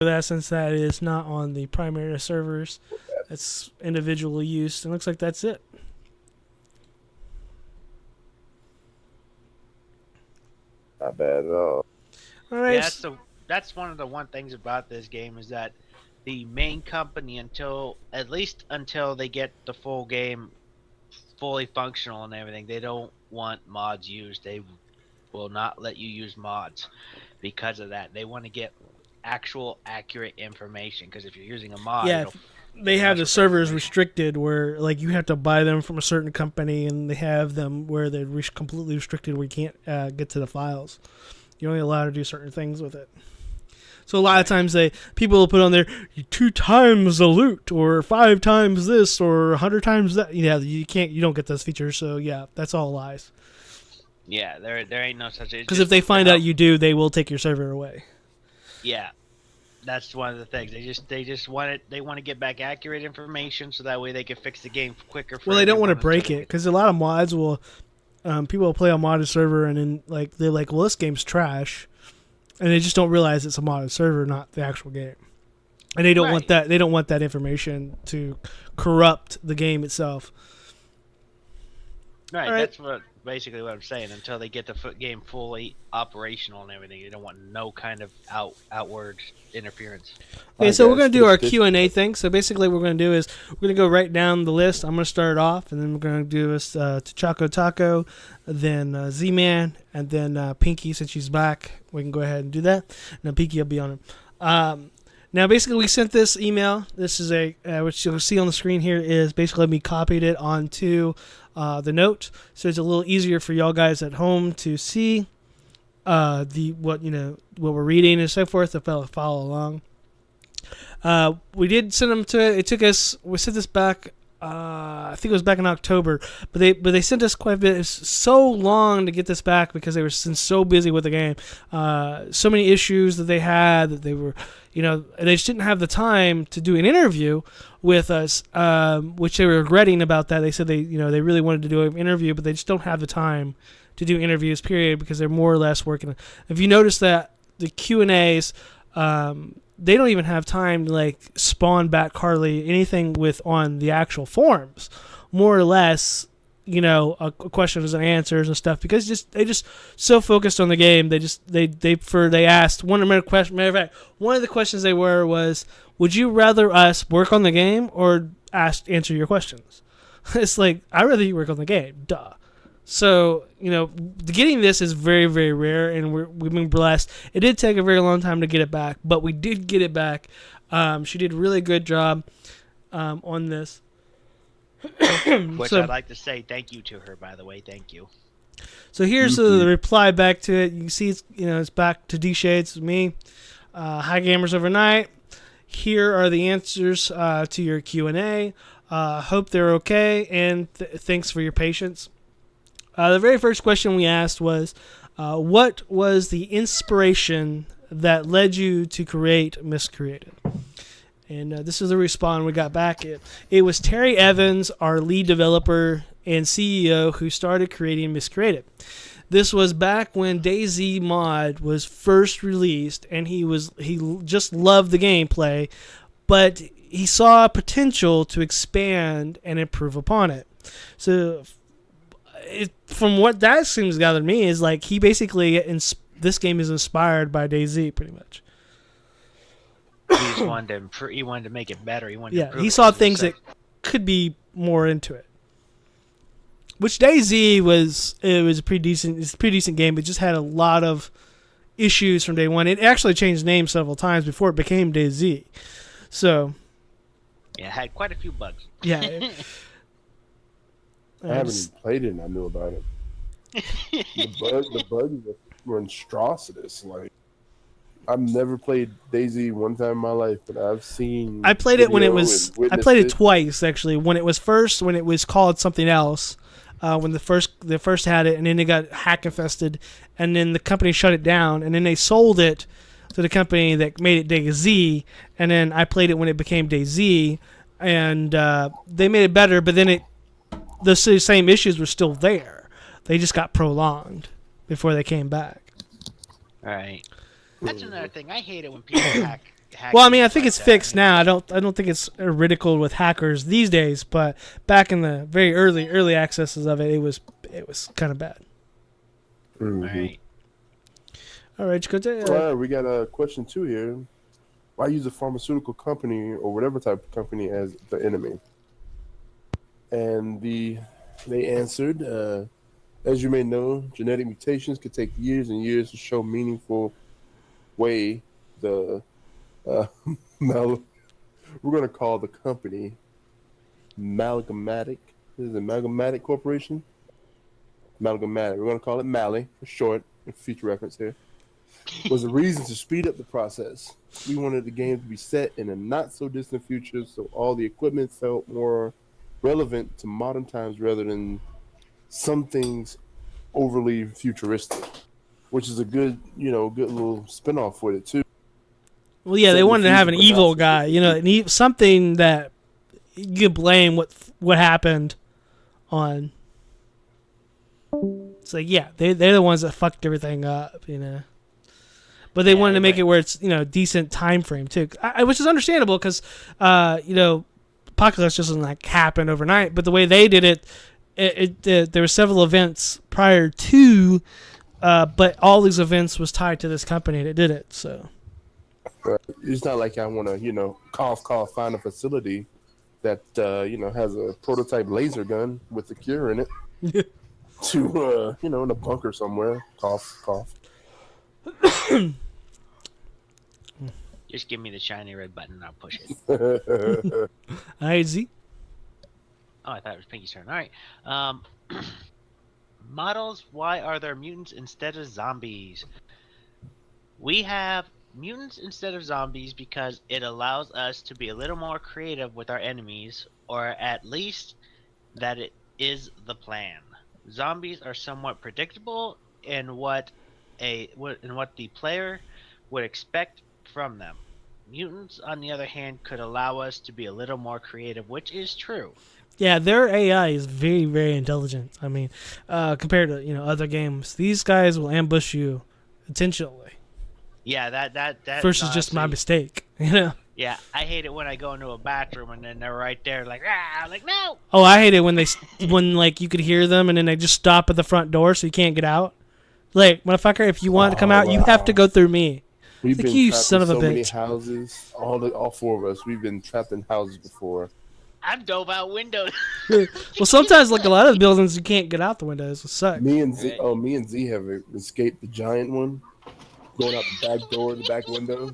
that since that is not on the primary servers. It's individual use. It looks like that's it. Not bad at all. All right. Yeah, that's one of the one things about this game is that the main company at least until they get the full game fully functional and everything, they don't want mods used. They will not let you use mods because of that. They want to get actual accurate information, because if you're using a mod, Yeah, they have the servers restricted where like you have to buy them from a certain company, and they have them where they're completely restricted where you can't get to the files. You're only allowed to do certain things with it. So a lot of times people will put on there 2 times the loot or 5 times this or 100 times that. Yeah, you don't get those features. So yeah, that's all lies. Yeah, there ain't no such. Because if they find out you do, they will take your server away. Yeah, that's one of the things. They just want it. They want to get back accurate information so that way they can fix the game quicker. Well, they don't want to break it because a lot of mods will. People will play a modded server and then they're like, well, this game's trash. And they just don't realize it's a modded server, not the actual game. And they don't want that. They don't want that information to corrupt the game itself. Right. That's basically what I'm saying. Until they get the game fully operational and everything, they don't want no kind of outward interference. Okay, so we're gonna do our Q&A thing. So basically, what we're gonna do is we're gonna go right down the list. I'm gonna start it off, and then we're gonna do this T'Chako Taco, then Z-Man, and then Pinky. Since she's back, we can go ahead and do that. And then Pinky will be on it. Now, basically, we sent this email. This is which you'll see on the screen here is basically me copied it onto the note, so it's a little easier for y'all guys at home to see what we're reading and so forth. If I follow along, we did send them to. It took us. We sent this back. I think it was back in October, but they sent us quite a bit. It's so long to get this back because they were so busy with the game. So many issues that they had that they were, they just didn't have the time to do an interview with us, which they were regretting about that. They said they really wanted to do an interview, but they just don't have the time to do interviews, period, because they're more or less working. If you notice that the Q&As, they don't even have time to spawn back hardly anything on the actual forums. More or less, a questions and answers and stuff, because they just so focused on the game. They asked one question. Matter of fact, one of the questions was, would you rather us work on the game or answer your questions? It's like, I'd rather you work on the game. Duh. So, getting this is very, very rare, and we've been blessed. It did take a very long time to get it back, but we did get it back. She did a really good job on this. Which I'd like to say thank you to her, by the way. Thank you. So here's the reply back to it. You can see it's back to D-Shades, me. Hi, Gamers Overnight. Here are the answers to your Q&A. Hope they're okay, and thanks for your patience. The very first question we asked was, what was the inspiration that led you to create Miscreated? And this is the response we got back. It was Terry Evans, our lead developer and CEO, who started creating Miscreated. This was back when DayZ mod was first released, and he just loved the gameplay, but he saw potential to expand and improve upon it. So from what that seems to gather to me is he basically this game is inspired by DayZ pretty much. He just wanted to make it better. He saw things that could be more into it. Which DayZ was a pretty decent. It's a pretty decent game, but just had a lot of issues from day one. It actually changed names several times before it became DayZ. So yeah, it had quite a few bugs. Yeah. I haven't even played it and I knew about it. The bugs were monstrous. I've never played DayZ one time in my life, but I've seen. I played it when it was. I played it twice actually. When it was called something else. When they first had it, and then it got hack infested, and then the company shut it down, and then they sold it to the company that made it DayZ, and then I played it when it became DayZ, and they made it better, but then the same issues were still there. They just got prolonged before they came back. All right. That's another thing. I hate it when people hack Well, I mean, I think like it's that. fixed now. I don't think it's ridiculed with hackers these days. But back in the very early accesses of it, it was kind of bad. Mhm. Right. All right, Chakotay. All right, we got a question 2 here. Why use a pharmaceutical company or whatever type of company as the enemy? And they answered, as you may know, genetic mutations could take years and years to show meaningful way. The uh, mal- we're going to call the company Amalgamatic. This is Amalgamatic Corporation. Amalgamatic. We're going to call it Mally for short, for future reference here. Was a reason to speed up the process. We wanted the game to be set in a not so distant future, so all the equipment felt more relevant to modern times rather than some things overly futuristic, which is a good, good little spinoff with it too. Well, yeah, they Set in the wanted to have future, an but not evil so guy. distant You know, future. something that you could blame what happened on. It's like, yeah, they're the ones that fucked everything up. You know. But they wanted to make it where it's decent time frame too, which is understandable because apocalypse just doesn't like happen overnight. But the way they did it, there were several events prior to, but all these events was tied to this company that did it. So It's not like I want to, cough, find a facility that has a prototype laser gun with a cure in it to in a bunker somewhere. Cough, cough. Just give me the shiny red button and I'll push it. all right, Z. Oh, I thought it was Pinky's turn. All right. Models, why are there mutants instead of zombies? We have mutants instead of zombies because it allows us to be a little more creative with our enemies, or at least that it is the plan. Zombies are somewhat predictable in what the player would expect from them. Mutants, on the other hand, could allow us to be a little more creative, which is true. Yeah, their AI is very, very intelligent. I mean, compared to other games, these guys will ambush you intentionally. Yeah, that Versus just my mistake. You know. Yeah, I hate it when I go into a bathroom and then they're right there, like, ah, I'm like, no. Oh, I hate it when when like you could hear them and then they just stop at the front door so you can't get out. Like, motherfucker, if you want to come out, you have to go through me. We've Like, been you trapped son in of a so many bitch. houses. All 4 of us. We've been trapped in houses before. I've dove out windows. Well, sometimes like a lot of the buildings you can't get out the windows. It sucks. Me and Z have escaped the giant one, going out the back door, the back window,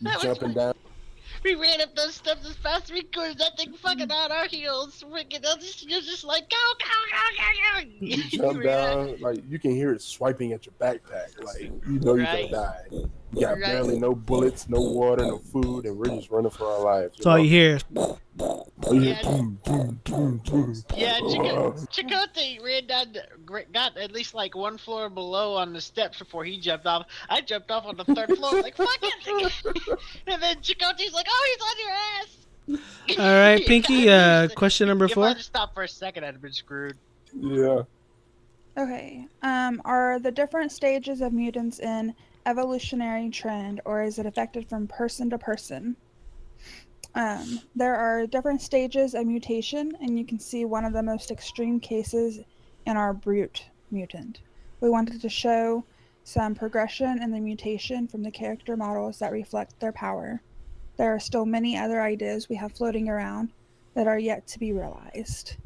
That was jumping down. We ran up those steps as fast as we could. That thing fucking on our heels. You're just like, go, go, go, go, go. You jump down, like you can hear it swiping at your backpack, like you're Right. gonna die. You got Right. barely no bullets, no water, no food, and we're just running for our lives. That's all you hear. Is, You hear Yeah. boom, boom, boom, boom. Yeah, Chakotay ran down, got at least like one floor below on the steps before he jumped off. I jumped off on the 3rd floor, like, fuck it. And then Chakotay's like, oh, he's on your ass. all right, Pinky. Question number If I 4. had stopped for a second, I'd have been screwed. Yeah. Okay. Are the different stages of mutants in evolutionary trend, or is it affected from person to person? There are different stages of mutation, and you can see one of the most extreme cases in our brute mutant. We wanted to show some progression in the mutation from the character models that reflect their power. There are still many other ideas we have floating around that are yet to be realized,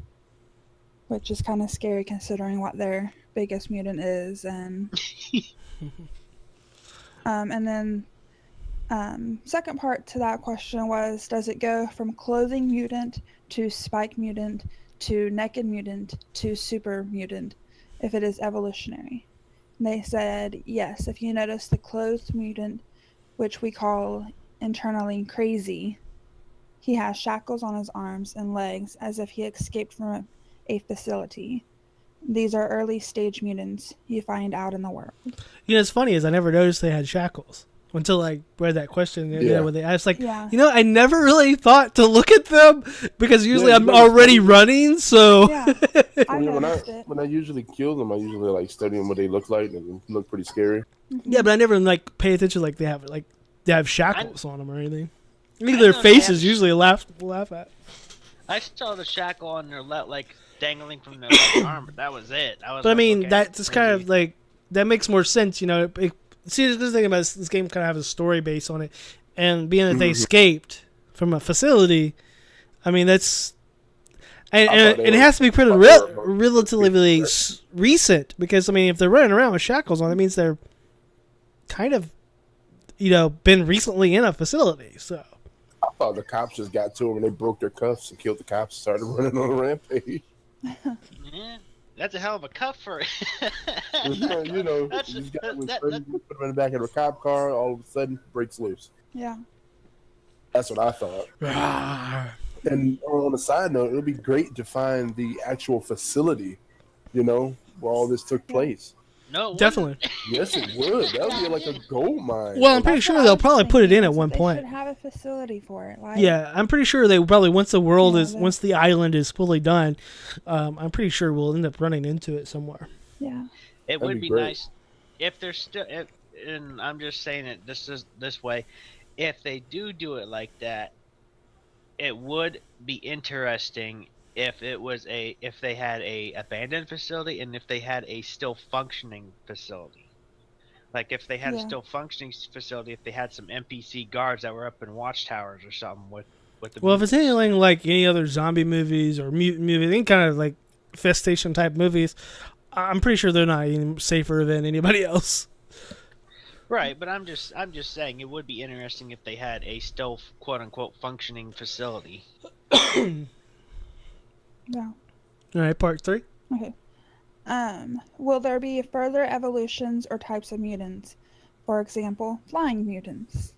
which is kind of scary considering what their biggest mutant is. And then second part to that question was, does it go from clothing mutant to spike mutant to naked mutant to super mutant if it is evolutionary? And they said yes. If you notice the clothed mutant, which we call internally crazy, he has shackles on his arms and legs as if he escaped from a facility. These are early stage mutants you find out in the world. It's funny is I never noticed they had shackles until I read that question. Yeah. When they asked, like, Yeah. I never really thought to look at them because usually Yeah, I'm already running. So Yeah, I noticed it. When I usually kill them, I usually like studying what they look like and look pretty scary. yeah, but I never like pay attention like they have like they have shackles on them or anything. I think I their know they faces have- usually laugh at. I saw the shackle on their left, like dangling from their left arm, but that was it. I was But I like, mean, okay, that's kind of maybe. like that makes more sense, you know. See, the good thing about this game kind of has a story base on it, and being that they escaped from a facility, I mean that's and it has to be pretty relatively recent because I mean if they're running around with shackles on, that means they're kind of been recently in a facility. So I thought the cops just got to them and they broke their cuffs and killed the cops and started running on a rampage. Yeah, that's a hell of a cuff for it. You know, That's- these guys was that- crazy, put them in the back of a cop car, all of a sudden breaks loose. Yeah. That's what I thought. And on a side note, it would be great to find the actual facility, where all this took place. No, it definitely. Yes, it would. That would be like a gold mine. Well, I'm pretty That's sure what I they'll was probably put it in thinking, at is one that they point. should have a facility for it. Like, Yeah, I'm pretty sure they probably once the island is fully done, I'm pretty sure we'll end up running into it somewhere. Yeah. It That'd would be be great. nice if they're still. And I'm just saying it this way. If they do it like that, it would be interesting if they had a abandoned facility and if they had a still functioning facility. Like if they had a Yeah. still functioning facility, if they had some NPC guards that were up in watchtowers or something with the. Well, if it's mutants. anything like any other zombie movies or mutant movies, any kind of like festation type movies, I'm pretty sure they're not any safer than anybody else. Right, but I'm just saying it would be interesting if they had a still quote unquote functioning facility. Yeah. All right, part 3. Okay. Will there be further evolutions or types of mutants? For example, flying mutants.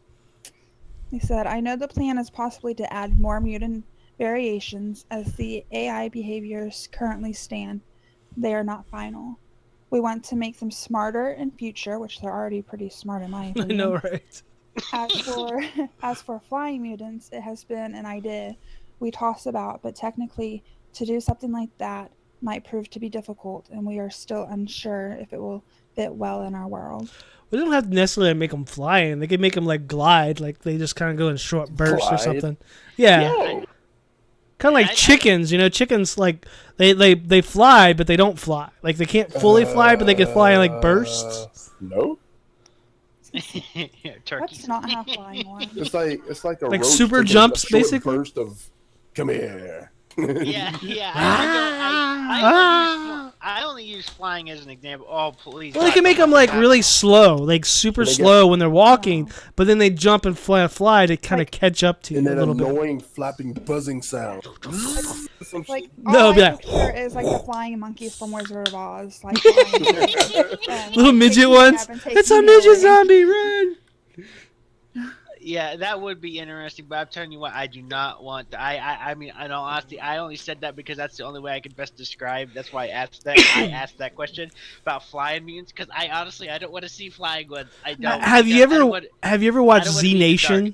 He said, I know the plan is possibly to add more mutant variations as the AI behaviors currently stand. They are not final. We want to make them smarter in future, which they're already pretty smart in my I opinion. know, right? As for flying mutants, it has been an idea we toss about, but technically to do something like that might prove to be difficult, and we are still unsure if it will fit well in our world. We don't have to necessarily make them flying. They can make them like glide, like they just kind of go in short bursts or Glide? something. Yeah, Yo, kind of like chickens. Chickens like they fly, but they don't fly. Like they can't fully fly, but they can fly in like bursts. No, Turkeys. Let's not have flying ones. it's like a Like roach super taking a jumps, short basically? burst of come here. Yeah. I only use flying as an example. Oh, please. Well, they can make them like really slow, like super They get- slow when they're walking, but then they jump and fly to kind of catch up to you And a that little bit. annoying flapping buzzing sound. Like, No, all be I like- picture is like the flying monkeys from Wizard of Oz, like flying, and, Little like, midget taking ones. up and taking It's a you midget away. zombie, run! Yeah, that would be interesting. But I'm telling you what, I do not want. I mean, in all honesty, I only said that because that's the only way I could best describe. That's why I asked that. I asked that question about flying mutants because I honestly I don't want to see flying ones. I don't. Have you because I don't ever want- have you ever watched don't wanna Z be in the Nation? dark.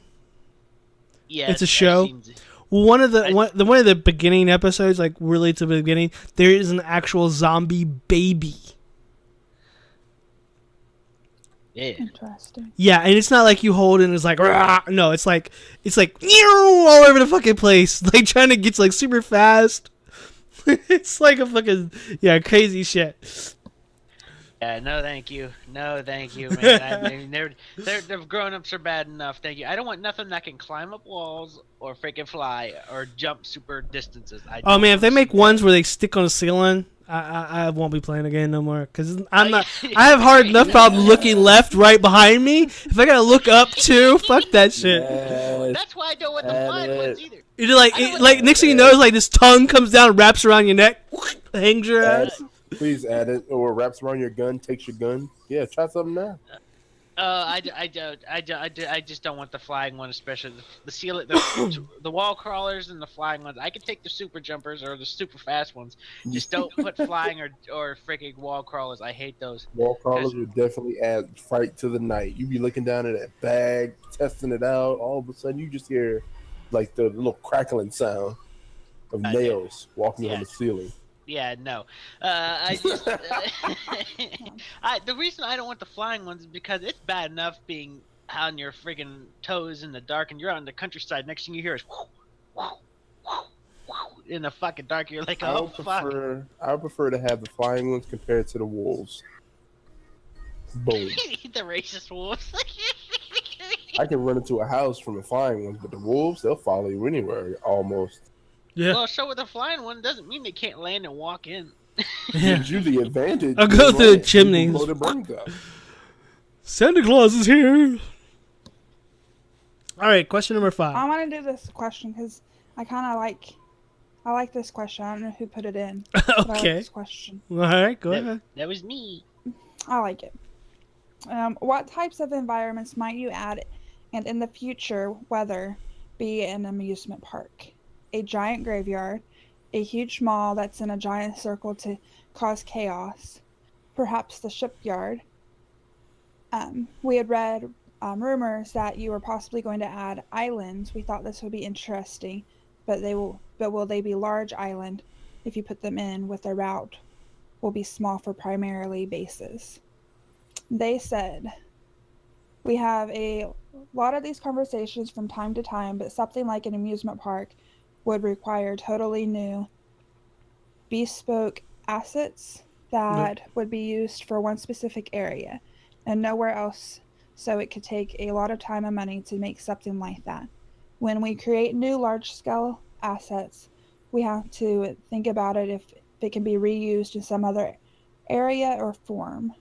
Yeah, It's a I've show? seen Z- Well, one of I- one of the beginning episodes, like really to the beginning, there is an actual zombie baby. Yeah. Interesting. Yeah, and it's not like you hold it and it's like, "Rah!" No, it's like all over the fucking place, like trying to get like super fast. It's like a fucking crazy shit. Yeah, no, thank you. No, thank you, man. I mean, they're grown-ups are bad enough. Thank you. I don't want nothing that can climb up walls or freaking fly or jump super distances. Oh man, if they make ones where they stick on the ceiling, I won't be playing the game no more because I'm not. I have hard enough problem looking left, right behind me. If I gotta look up too, fuck that shit. That's why I don't want the flying ones either. It's like next thing you know, it's like this tongue comes down, wraps around your neck, hangs your ass. Please add it, or wraps around your gun, takes your gun. Yeah, try something now. I just don't want the flying one, especially the ceiling, the wall crawlers and the flying ones. I can take the super jumpers or the super fast ones. Just don't put flying or freaking wall crawlers. I hate those. Wall crawlers would definitely add fright to the night. You be looking down at that bag, testing it out. All of a sudden, you just hear like the little crackling sound of nails walking on the ceiling. Yeah, no. I just the reason I don't want the flying ones is because it's bad enough being on your freaking toes in the dark, and you're out in the countryside. Next thing you hear is in the fucking dark. You're like, oh fuck. I would prefer to have the flying ones compared to the wolves. Boom. The racist wolves. I can run into a house from the flying ones, but the wolves, they'll follow you anywhere almost. Yeah. Well, so with a flying one doesn't mean they can't land and walk in. Yeah. Gives you the advantage. I'll go through the chimneys. Blow their brains out. Santa Claus is here. All right, question number 5. I want to do this question because I kind of I like this question. I don't know who put it in. But I like Okay. this question. All right, go ahead. That was me. I like it. What types of environments might you add, and in the future, whether be an amusement park, a giant graveyard, a huge mall that's in a giant circle to cause chaos, perhaps the shipyard? We had read rumors that you were possibly going to add islands. We thought this would be interesting, but will they be large island if you put them in with their route will be small for primarily bases? They said, we have a lot of these conversations from time to time, but something like an amusement park would require totally new, bespoke assets that would be used for one specific area and nowhere else. So it could take a lot of time and money to make something like that. When we create new large-scale assets, we have to think about it if it can be reused in some other area or form.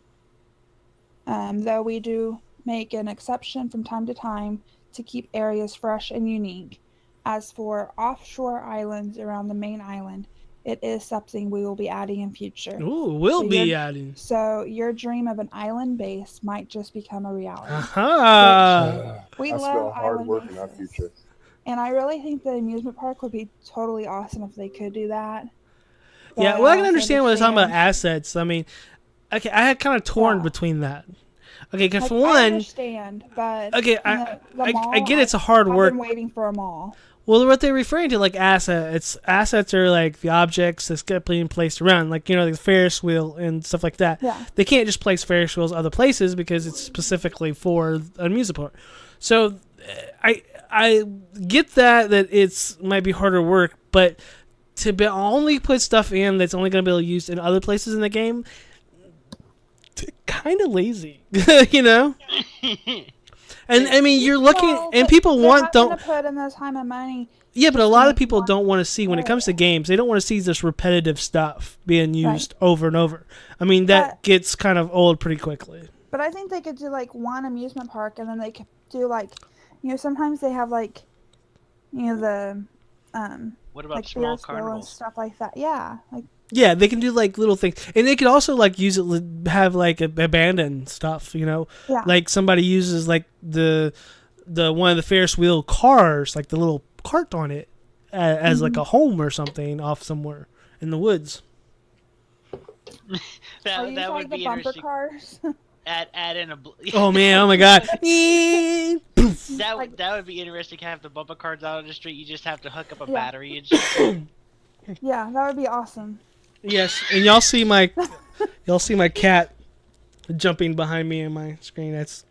Though we do make an exception from time to time to keep areas fresh and unique. As for offshore islands around the main island, it is something we will be adding in future. Ooh, we'll be adding. So your dream of an island base might just become a reality. Aha. We I love spell hard island work in our bases. future. And I really think the amusement park would be totally awesome if they could do that. Yeah, But well, I can also understand when they're talking about understand- assets. I mean, okay, I had kind of torn Yeah. between that. Okay, because Like, for I one, understand, but okay, the I mall, get it's a hard I've work. been waiting for a mall. Well, what they're referring to, like assets are like the objects that's being placed around, like, the Ferris wheel and stuff like that. Yeah. They can't just place Ferris wheels other places because it's specifically for an amusement park. So I get that it's might be harder work, but to only put stuff in that's only going to be able to use in other places in the game, kind of lazy, And I mean, you're looking, Well, and but people they're having don't. to put in the time and money. Yeah, but a lot of make people one don't want to see, when it comes to games, they don't want to see this repetitive stuff being used over and over. I mean, that But- gets kind of old pretty quickly. But I think they could do like one amusement park, and then they could do like, sometimes they have like, the What about like small Ferris wheel and carnivals? stuff like that. Yeah, like Yeah, they can do like little things, and they could also like use it, have like abandoned stuff. yeah, Like somebody uses like the one of the Ferris wheel cars, like the little cart on it, as like a home or something off somewhere in the woods. or That use would like the be bumper interesting. cars. Add in a. Oh man! Oh my god! That would be interesting to have the bumper cars out on the street. You just have to hook up a Yeah. battery and shit. Yeah, that would be awesome. Yes, and y'all see my cat jumping behind me in my screen. That's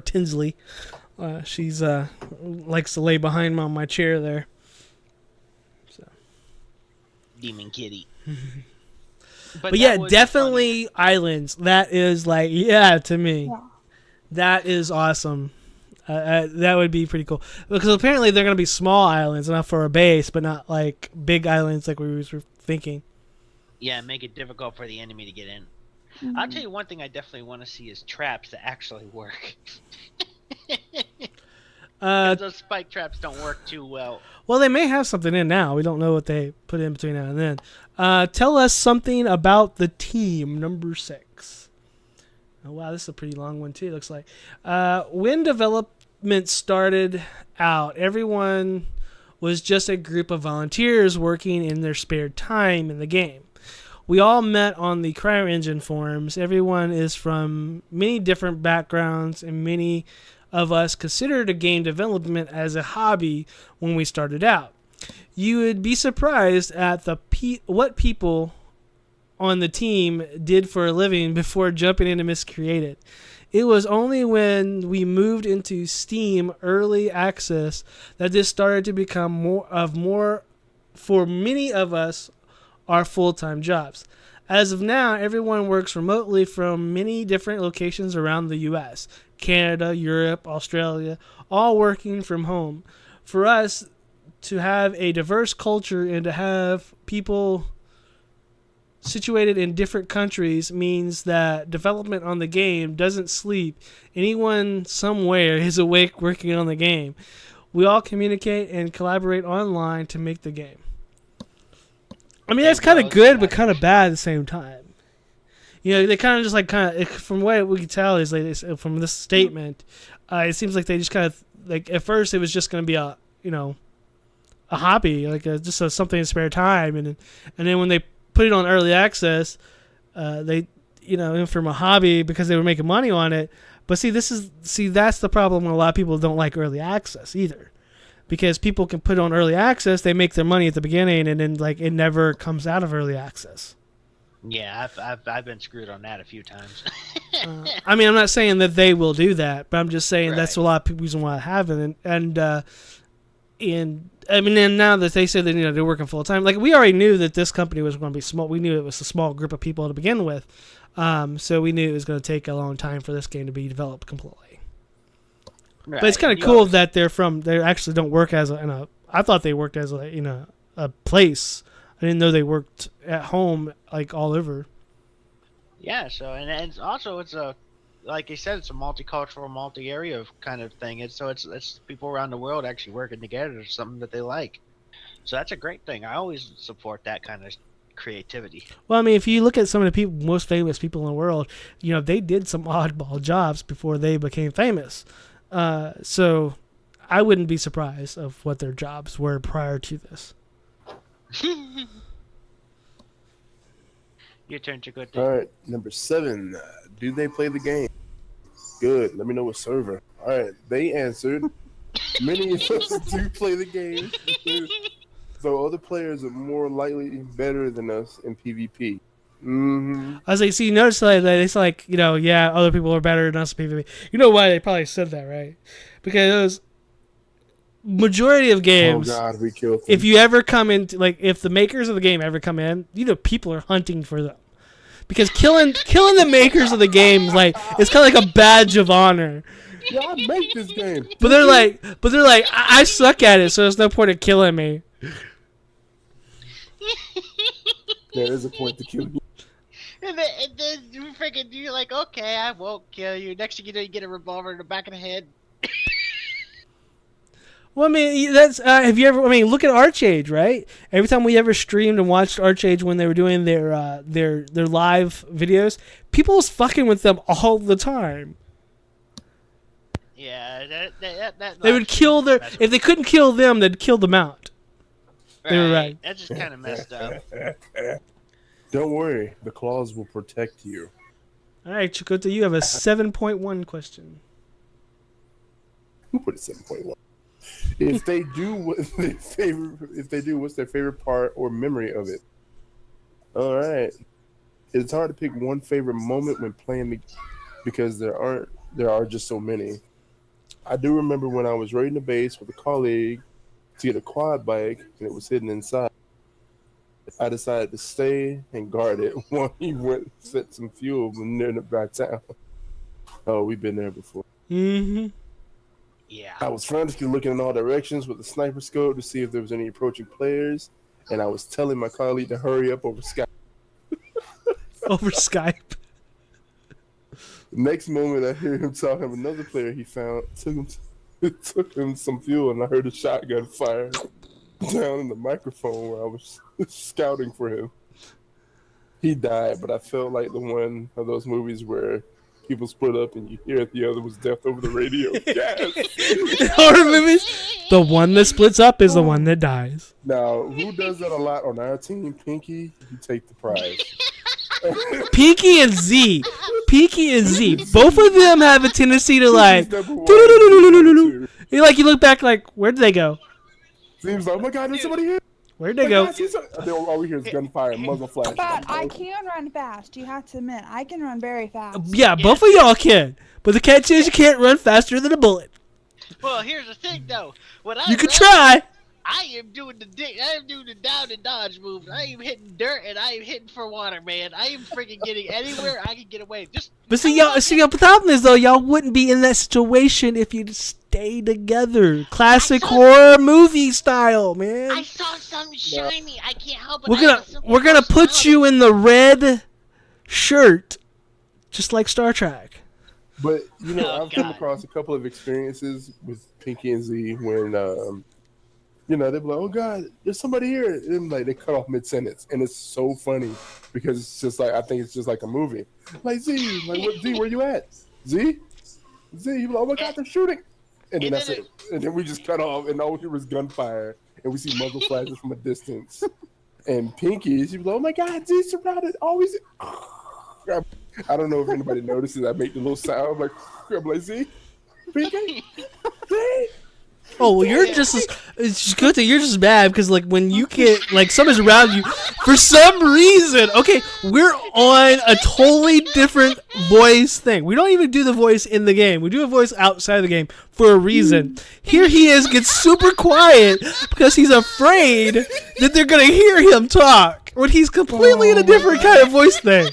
Tinsley. She's likes to lay behind me on my chair there. So. Demon kitty. But that yeah, would be definitely islands. That is like, to me. Yeah. That is awesome. That would be pretty cool. Because apparently they're going to be small islands, enough for a base, but not like big islands like we were thinking. funny. Yeah, make it difficult for the enemy to get in. Mhm. I'll tell you one thing I definitely want to see is traps that actually work. 'Cause those spike traps don't work too well. Well, they may have something in now. We don't know what they put in between now and then. Tell us something about the team, number 6. Oh, wow, this is a pretty long one, too, looks like. When development started out, everyone was just a group of volunteers working in their spare time in the game. We all met on the CryoEngine forums. Everyone is from many different backgrounds, and many of us considered a game development as a hobby when we started out. You would be surprised at what people on the team did for a living before jumping into Miscreated. It was only when we moved into Steam early access that this started to become more for many of us, our full-time jobs. As of now, everyone works remotely from many different locations around the U.S., Canada, Europe, Australia, all working from home. For us to have a diverse culture and to have people situated in different countries means that development on the game doesn't sleep. Anyone somewhere is awake working on the game. We all communicate and collaborate online to make the game. I mean, that's kind of good, but kind of bad at the same time. You know, they kind of just like from what we can tell is like from this statement, it seems like they just kind of like at first it was just going to be a hobby, like just something in spare time, and then when they put it on early access, they from a hobby because they were making money on it. But that's the problem when a lot of people don't like early access either. Because people can put on early access, they make their money at the beginning, and then like it never comes out of early access. Yeah, I've been screwed on that a few times. I mean, I'm not saying that they will do that, but I'm just saying that's a lot of people reason why I haven't. And I mean, and now that they say that they're working full time, like we already knew that this company was going to be small. We knew it was a small group of people to begin with, so we knew it was going to take a long time for this game to be developed completely. Right. But it's kind of cool that they actually don't work as I thought they worked as a place. I didn't know they worked at home like all over. Yeah, so and also it's a, like you said, it's a multicultural, multi-area kind of thing. It's people around the world actually working together to something that they like. So that's a great thing. I always support that kind of creativity. Well, I mean, if you look at some of the most famous people in the world, they did some oddball jobs before they became famous. So I wouldn't be surprised of what their jobs were prior to this. Your turn to go. All right, number 7. Do they play the game? Good. Let me know what server. All right, they answered. Many of us do play the game, though other players are more likely better than us in PvP. Mm-hmm. I was like, so you notice that it's like, other people are better than us in PvP. You know why they probably said that, right? Because majority of games, we killed them. If you ever come in, like, if the makers of the game ever come in, people are hunting for them. Because killing the makers of the game, like, it's kind of like a badge of honor. Yeah, I make this game. But they're like, I suck at it, so there's no point in killing me. There is a point to kill you. And then you freaking, you're like, okay, I won't kill you. Next thing you know, you get a revolver in the back of the head. Well, I mean, that's have you ever? I mean, look at Archage, right? Every time we ever streamed and watched Archage when they were doing their live videos, people was fucking with them all the time. Yeah, that they would kill their. If they couldn't kill them, they'd kill them out. Right. They were right. That's just kind of messed up. Don't worry, the claws will protect you. All right, Chakota, you have a 7.1 question. Who put a 7.1? If they do, what's their favorite part or memory of it? All right, it's hard to pick one favorite moment when playing because there are just so many. I do remember when I was raiding the base with a colleague to get a quad bike and it was hidden inside. I decided to stay and guard it while he went and set some fuel near the back town. Oh, we've been there before. Mm-hmm. Yeah. I was frantically looking in all directions with a sniper scope to see if there was any approaching players, and I was telling my colleague to hurry up over Skype. Over Skype? The next moment, I hear him talking to another player he found. Took him some fuel, and I heard a shotgun fire down in the microphone where I was scouting for him. He died, but I felt like the one of those movies where people split up and you hear the other was death over the radio. Yes. Horror movies? The one that splits up is the one that dies. Now, who does that a lot on our team? Pinky, you take the prize. Pinky and Z. Both of them have a tendency to like. You look back like, where did they go? Seems like, oh my God, there's somebody here. Where'd they go? All we hear is gunfire and muzzle flash. But I can run fast. You have to admit, I can run very fast. Yeah, both of y'all can. But the catch is you can't run faster than a bullet. Well, here's the thing, though. When I You can run, try. I am doing the down and dodge moves. I am hitting dirt and I am hitting for water, man. I am freaking getting anywhere I can get away. But see, the problem is though, y'all wouldn't be in that situation if you'd stay together. Classic horror movie style, man. I saw something shiny. I can't help it. We're gonna put you in the red shirt, just like Star Trek. But I've come across a couple of experiences with Pinky and Z when they're like, "Oh God, there's somebody here," and like they cut off mid-sentence, and it's so funny because it's just like I think it's just like a movie. Like Z, Z, where you at? Z, you're like, "Oh my God, they're shooting," and then that's it. And then we just cut off, and all we hear is gunfire, and we see muzzle flashes from a distance. And Pinky, she's like, "Oh my God, Z surrounded, always." I don't know if anybody notices. I make the little sound like Z, Pinky, Z. Oh well, you're just it's just good that you're just bad because like when you get like somebody's around you for some reason. Okay, we're on a totally different voice thing. We don't even do the voice in the game. We do a voice outside of the game for a reason. Here he is, gets super quiet because he's afraid that they're gonna hear him talk when he's completely in a different kind of voice thing.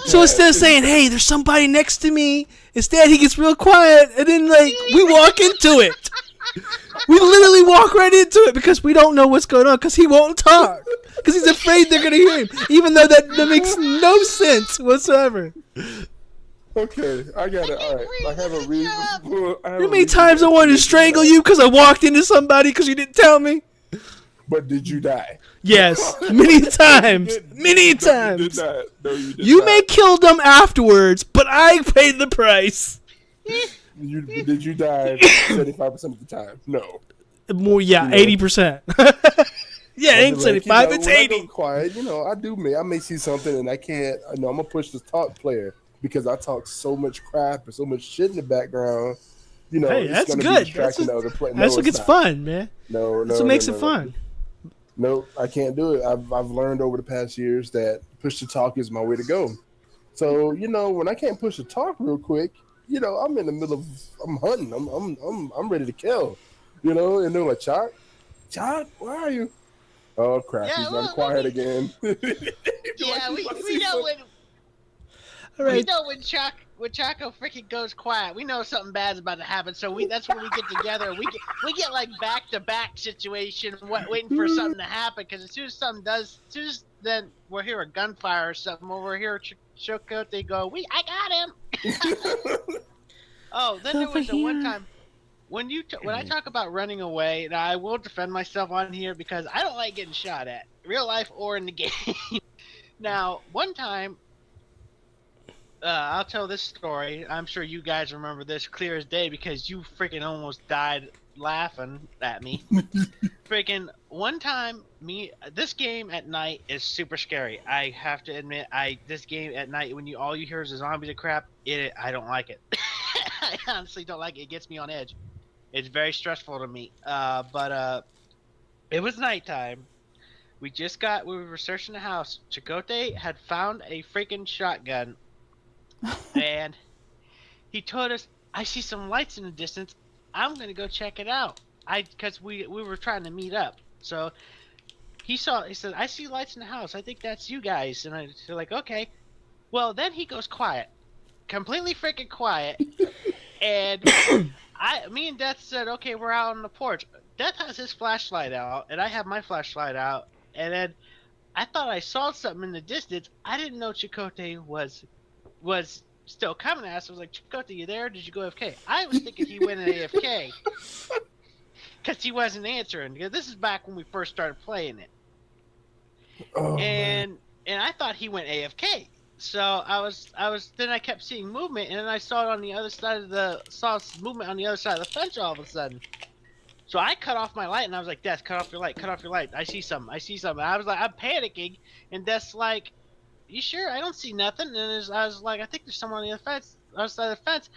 So instead of saying, "Hey, there's somebody next to me," instead he gets real quiet and then like we walk into it. We literally walk right into it because we don't know what's going on because he won't talk because he's afraid they're gonna hear him, even though that makes no sense whatsoever. Okay, I got it. All right, I have a reason. How many times I wanted to strangle you because I walked into somebody because you didn't tell me? But did you die? Yes, many times. Many times. You did not. No, you did You not. may kill them afterwards, but I paid the price. Did you die 75% of the time? No. More, yeah, 80%. Yeah, it ain't 75, it's 80. I go quiet, I may see something and I can't. I'm gonna push the talk player because I talk so much crap and so much shit in the background. Hey, that's good. That's what gets fun, man. No, that's what makes it fun. No, I can't do it. I've learned over the past years that push to talk is my way to go. So when I can't push the talk real quick. I'm in the middle of I'm hunting. I'm ready to kill. And they're like, Chuck, where are you? Oh crap, he's gone quiet again. Yeah, we know when. All right. We know when Chaco freaking goes quiet. We know something bad's about to happen. So that's when we get together. We get like back situation, waiting for something to happen. Because as soon as something does, then we'll hear a gunfire or something. Or we'll hear Chocote go, I got him. Oh, then there was one time when I talk about running away, and I will defend myself on here because I don't like getting shot at, real life or in the game. Now, one time, I'll tell this story. I'm sure you guys remember this clear as day because you freaking almost died laughing at me. Freaking one time, this game at night is super scary. I have to admit, this game at night when all you hear is the zombies and crap, I don't like it. I honestly don't like it. It gets me on edge. It's very stressful to me. But it was nighttime. We were searching the house. Chicote had found a freaking shotgun. And he told us, I see some lights in the distance. I'm going to go check it out. Because we were trying to meet up. So he said, I see lights in the house. I think that's you guys. And I was like, okay. Well, then he goes quiet. Completely freaking quiet. And me and Death said, okay, we're out on the porch. Death has his flashlight out, and I have my flashlight out. And then I thought I saw something in the distance. I didn't know Chicote was still coming at us. I was like, Chicote, you there? Did you go AFK? I was thinking he went AFK. Because he wasn't answering. Because this is back when we first started playing it. Oh, and I thought he went AFK. So then I kept seeing movement, and then I saw it on the other side saw movement on the other side of the fence all of a sudden. So I cut off my light, and I was like, Death, cut off your light. I see something. I was like, I'm panicking, and Death's like, you sure? I don't see nothing. And I was like, I think there's someone on the other side of the fence.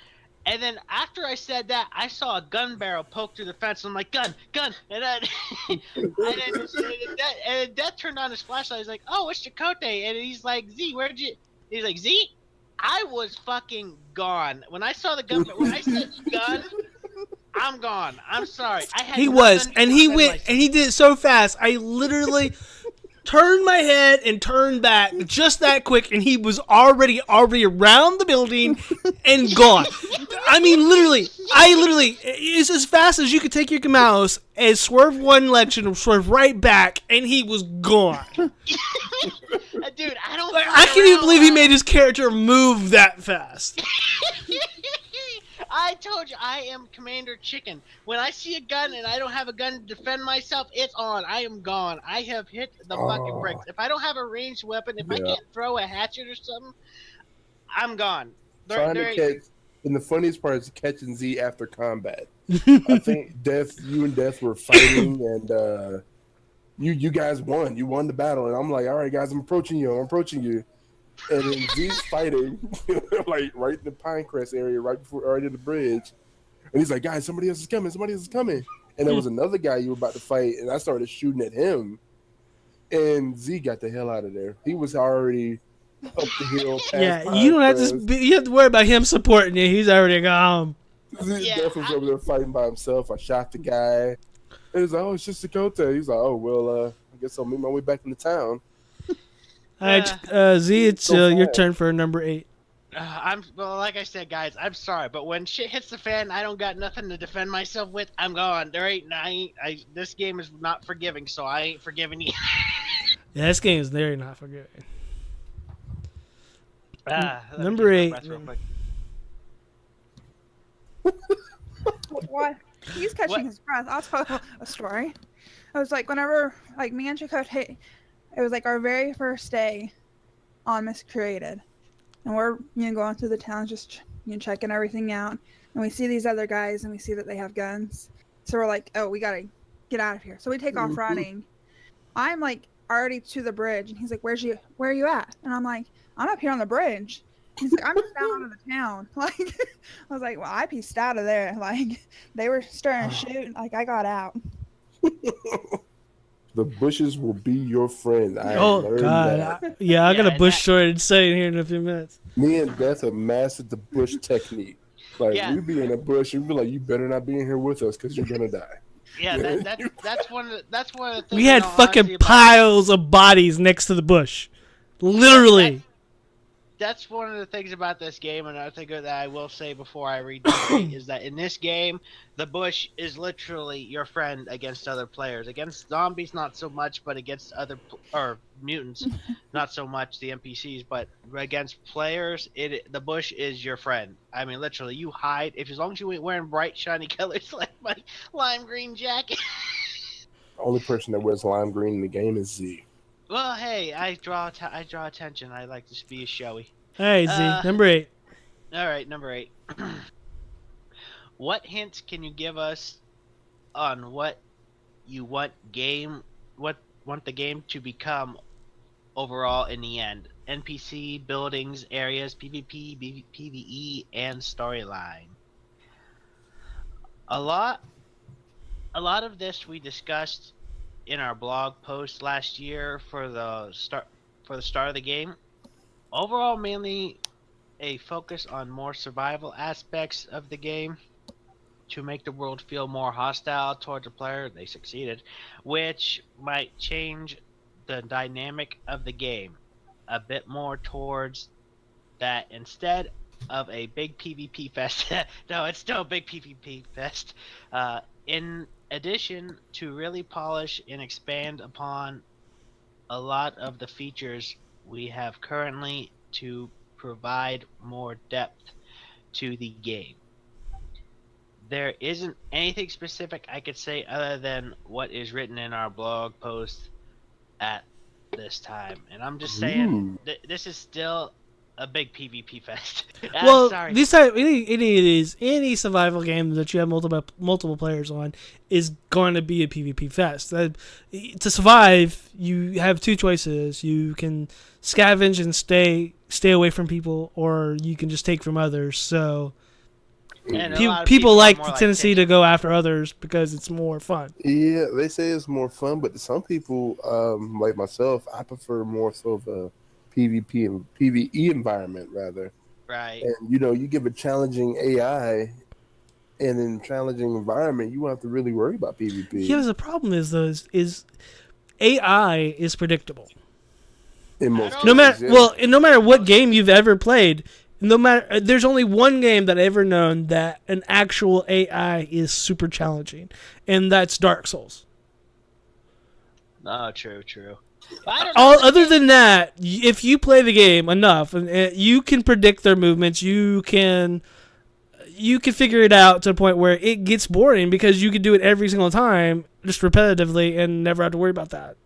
And then after I said that, I saw a gun barrel poke through the fence. I'm like, gun, gun. And then, and then Death turned on his flashlight. He's like, oh, it's Chakotay. And he's like, Z, where'd you? He's like, Z, I was fucking gone. When I saw the gun, when I said gun, I'm gone. I'm sorry. I had He was, nothing to and he defend went, myself. and he did it so fast. I literally turned my head and turned back just that quick, and he was already around the building and gone. I mean, literally, it's as fast as you could take your mouse and swerve one direction and swerve right back, and he was gone. Dude, I don't. Like, I can't even believe he made his character move that fast. I told you, I am Commander Chicken. When I see a gun and I don't have a gun to defend myself, it's on. I am gone. I have hit the fucking bricks. If I don't have a ranged weapon, if I can't throw a hatchet or something, I'm gone. Trying to catch, and the funniest part is catching Z after combat. I think you and Death were fighting, and you guys won. You won the battle, and I'm like, all right, guys, I'm approaching you. And then Z's fighting, like right in the Pinecrest area, right in the bridge. And he's like, guys, somebody else is coming. And there was another guy you were about to fight, and I started shooting at him. And Z got the hell out of there. He was already up the hill. Yeah, you don't have to. You have to worry about him supporting you. He's already gone. Z was over there fighting by himself. I shot the guy. And he's like, oh, it's just Dakota. He's like, oh, well, I guess I'll make my way back into town. All right, Z, it's your turn for number 8. Well, like I said, guys, I'm sorry, but when shit hits the fan, I don't got nothing to defend myself with. I'm gone. This game is not forgiving, so I ain't forgiving you. Yeah, this game is very not forgiving. Number 8. What? He's catching his breath. I'll tell a story. It was like whenever, like, me and Chakotay, it was like our very first day on Miscreated. And we're, going through the town, just, checking everything out. And we see these other guys, and we see that they have guns. So we're like, oh, we gotta get out of here. So we take off running. I'm, like, already to the bridge. And he's like, where are you at? And I'm like, I'm up here on the bridge. He's like, I'm just down out of the town. Like, I was like, well, I pieced out of there. Like, they were starting to shoot. Like, I got out. The bushes will be your friend. I God! I got a bush shortage saying here in a few minutes. Me and Death have mastered the bush technique. Like we be in a bush, and be like, "You better not be in here with us, because you're gonna die." Yeah, that's one of the things. We had fucking piles of bodies next to the bush, literally. That's one of the things about this game, and I think that I will say before I read the is that in this game, the bush is literally your friend against other players. Against zombies, not so much, but against or mutants, not so much the NPCs. But against players, the bush is your friend. I mean, literally, you hide as long as you ain't wearing bright, shiny colors like my lime green jacket. The only person that wears lime green in the game is Z. Well, hey, I draw attention. I like to be showy. Hey, Z, number 8. All right, number 8. What hints can you give us on what you want the game to become overall in the end? NPC, buildings, areas, PvP, PvE, and storyline. A lot of this we discussed in our blog post last year for the start of the game. Overall, mainly a focus on more survival aspects of the game to make the world feel more hostile towards the player. They succeeded, which might change the dynamic of the game a bit more towards that instead of a big PvP fest. No, it's still a big PvP fest. In addition to really polish and expand upon a lot of the features we have currently to provide more depth to the game. There isn't anything specific I could say other than what is written in our blog post at this time. And I'm just saying this is still a big PvP fest. Well, sorry. this time any survival game that you have multiple players on is going to be a PvP fest. To survive, you have two choices. You can scavenge and stay away from people, or you can just take from others. So And a lot of People are like more the like tendency to go after others because it's more fun. Yeah, they say it's more fun, but to some people, like myself, I prefer more so of a PvP and PvE environment rather. right. And you give a challenging AI and in a challenging environment, you won't have to really worry about PvP Yeah, the problem is though is AI is predictable. in I most don't- cases. Yeah. No matter what game you've ever played, no matter there's only one game that I've ever known that an actual AI is super challenging, and that's Dark Souls. No, true. But I don't know. All other than that, if you play the game enough, and you can predict their movements, you can figure it out to the point where it gets boring because you can do it every single time, just repetitively, and never have to worry about that.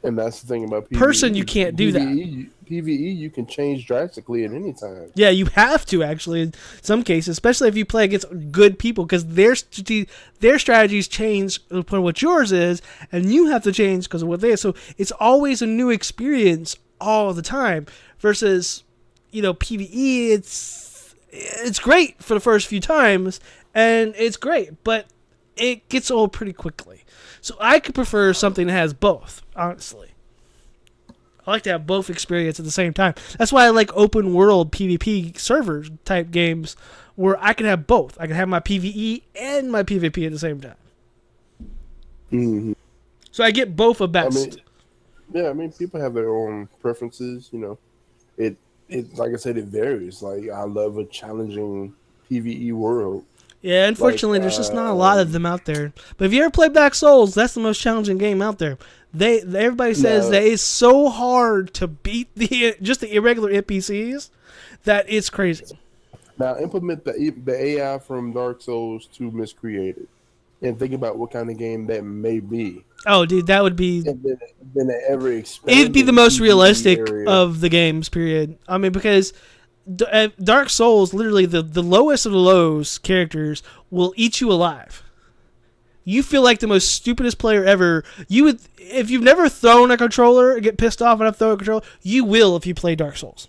And that's the thing about PvE. Person, you can't do that. PvE, you can change drastically at any time. Yeah, you have to actually in some cases, especially if you play against good people, because their strategies change to the point of what yours is, and you have to change because of what they are. So it's always a new experience all the time. Versus, PVE, it's great for the first few times, and it's great, but it gets old pretty quickly. So I could prefer something that has both, honestly. I like to have both experience at the same time. That's why I like open world PvP servers type games where I can have both. I can have my PvE and my PvP at the same time. Mm-hmm. So I get both a best. I mean, people have their own preferences. It like I said, it varies. Like I love a challenging PvE world. Yeah, unfortunately, there's just not a lot of them out there. But if you ever play Dark Souls, that's the most challenging game out there. Everybody says that it's so hard to beat the irregular NPCs that it's crazy. Now implement the AI from Dark Souls to Miscreated, and think about what kind of game that may be. Oh, dude, that would be. And then It'd be the most PvE realistic area. of the games. Period. I mean, because Dark Souls, literally the lowest of the lows characters will eat you alive. You feel like the most stupidest player ever. You would, if you've never thrown a controller and get pissed off enough to throw a controller, you will if you play Dark Souls.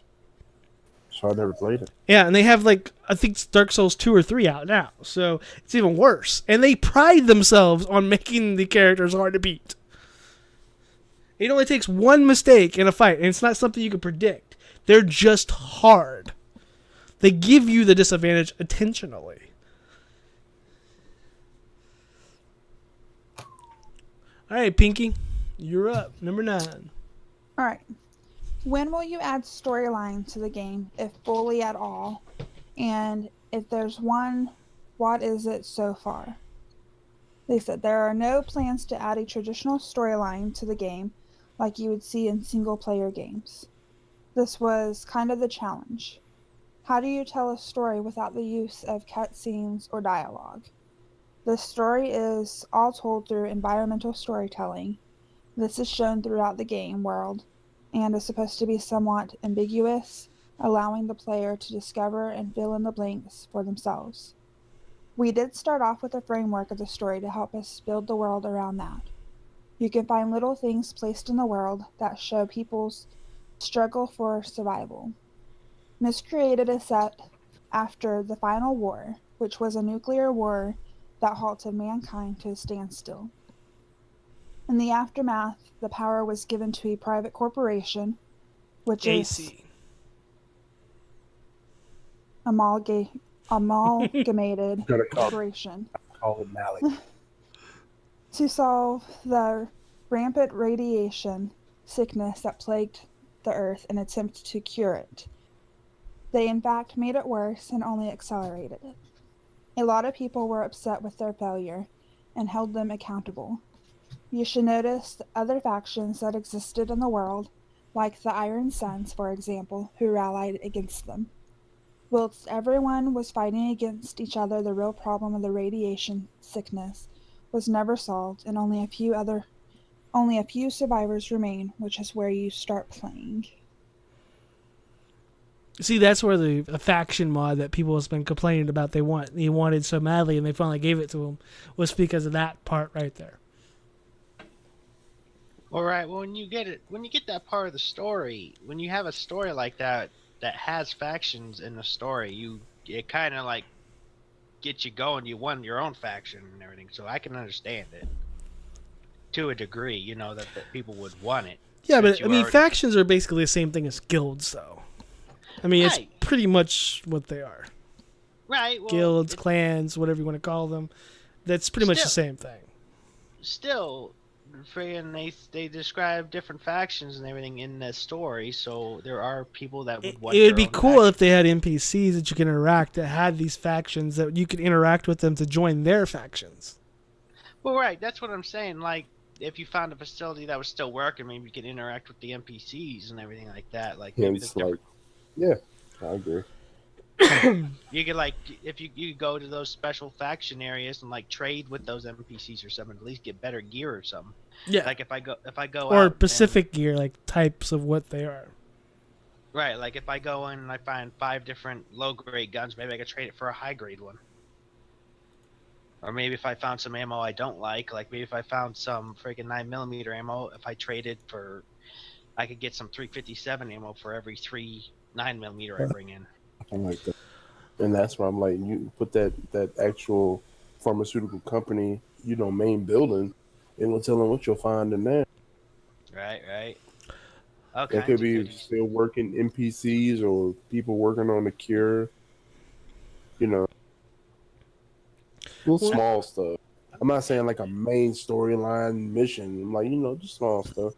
So I never played it. Yeah, and they have I think it's Dark Souls 2 or 3 out now, so it's even worse. And they pride themselves on making the characters hard to beat. It only takes one mistake in a fight, and it's not something you can predict. They're just hard. They give you the disadvantage intentionally. All right, Pinky, you're up. Number 9. All right. When will you add storyline to the game, if fully at all? And if there's one, what is it so far? They said there are no plans to add a traditional storyline to the game like you would see in single-player games. This was kind of the challenge. How do you tell a story without the use of cutscenes or dialogue? The story is all told through environmental storytelling. This is shown throughout the game world and is supposed to be somewhat ambiguous, allowing the player to discover and fill in the blanks for themselves. We did start off with a framework of the story to help us build the world around that. You can find little things placed in the world that show people's struggle for survival. Miscreated is set after the final war, which was a nuclear war that halted mankind to a standstill. In the aftermath, the power was given to a private corporation, which is amalgamated corporation, Call it Malik. to solve the rampant radiation sickness that plagued the Earth and attempt to cure it. They in fact made it worse and only accelerated it. A lot of people were upset with their failure and held them accountable. You should notice other factions that existed in the world, like the Iron Suns, for example, who rallied against them. Whilst everyone was fighting against each other, the real problem of the radiation sickness was never solved, and only a few survivors remain, which is where you start playing. See, that's where the faction mod that people have been complaining about they wanted so madly, and they finally gave it to them, was because of that part right there. All right. Well, when you get that part of the story, when you have a story like that has factions in the story, it kind of like get you going. You won your own faction and everything, so I can understand it to a degree. You know that people would want it. Yeah, since but you I mean, already- factions are basically the same thing as guilds, though. I mean, it's Right. pretty much what they are. right? Well, Guilds, it- clans, whatever you want to call them. That's pretty much the Still- same thing. still, friggin' they describe different factions and everything in the story, so there are people that would want. It would their be own cool faction. if they had NPCs that you could interact that had these factions that you could interact with them to join their factions. Well, right. That's what I'm saying. Like, if you found a facility that was still working, maybe you could interact with the NPCs and everything like that. Like, maybe Hence, there's like, yeah, I agree. you could like if you go to those special faction areas and like trade with those NPCs or something, at least get better gear or something. Yeah. Like if I go Or out Pacific gear, like types of what they are. right, like if I go in and I find 5 different low grade guns, maybe I could trade it for a high grade one. Or maybe if I found some ammo I don't like maybe if I found some freaking 9mm ammo, if I traded for, I could get some 357 ammo for every 3 9mm I bring in. I like that. And that's why I'm like, you put that actual pharmaceutical company, main building, and we'll tell them what you'll find in there. Right. There Okay. could be still working NPCs or people working on the cure. Little small stuff. I'm not saying like a main storyline mission. I'm like, just small stuff.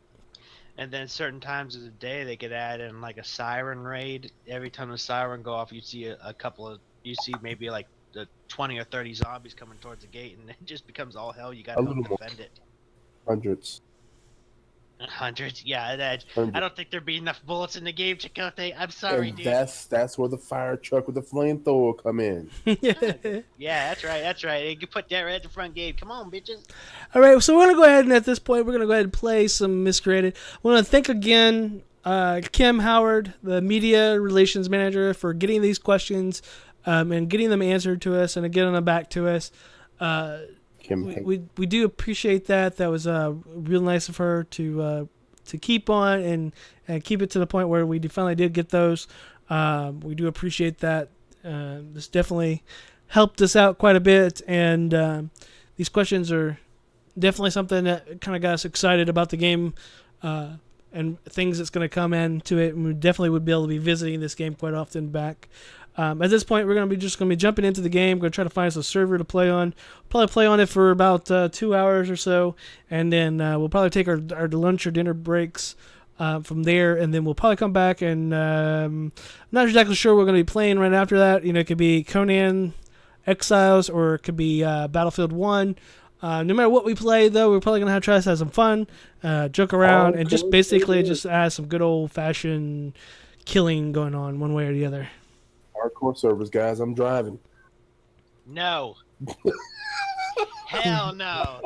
And then certain times of the day, they could add in like a siren raid. Every time the siren go off, you see you see maybe like the 20 or 30 zombies coming towards the gate, and it just becomes all hell. You got A to little more. defend it. Hundreds. Hundreds, yeah. I Hundreds. don't think there'd be enough bullets in the game to kill thing. I'm sorry, And dude. that's where the fire truck with the flamethrower come in. Yeah, that's right. You can put that right at the front gate. Come on, bitches. All right, so we're going to go ahead and at this point, we're going to go ahead and play some Miscreated. I want to thank again Kim Howard, the media relations manager, for getting these questions and getting them answered to us and getting them back to us. We do appreciate that. That was real nice of her to keep on and keep it to the point where we finally did get those. We do appreciate that. This definitely helped us out quite a bit, and these questions are definitely something that kind of got us excited about the game and things that's going to come into it. And we definitely would be able to be visiting this game quite often back. At this point, we're going to be jumping into the game. We're going to try to find us a server to play on. Probably play on it for about 2 hours or so, and then we'll probably take our lunch or dinner breaks from there, and then we'll probably come back and I'm not exactly sure what we're going to be playing right after that. It could be Conan Exiles or it could be Battlefield 1. No matter what we play, though, we're probably going to try to have some fun, joke around, and just basically just have some good old-fashioned killing going on one way or the other. Hardcore servers, guys. I'm driving. No. Hell no.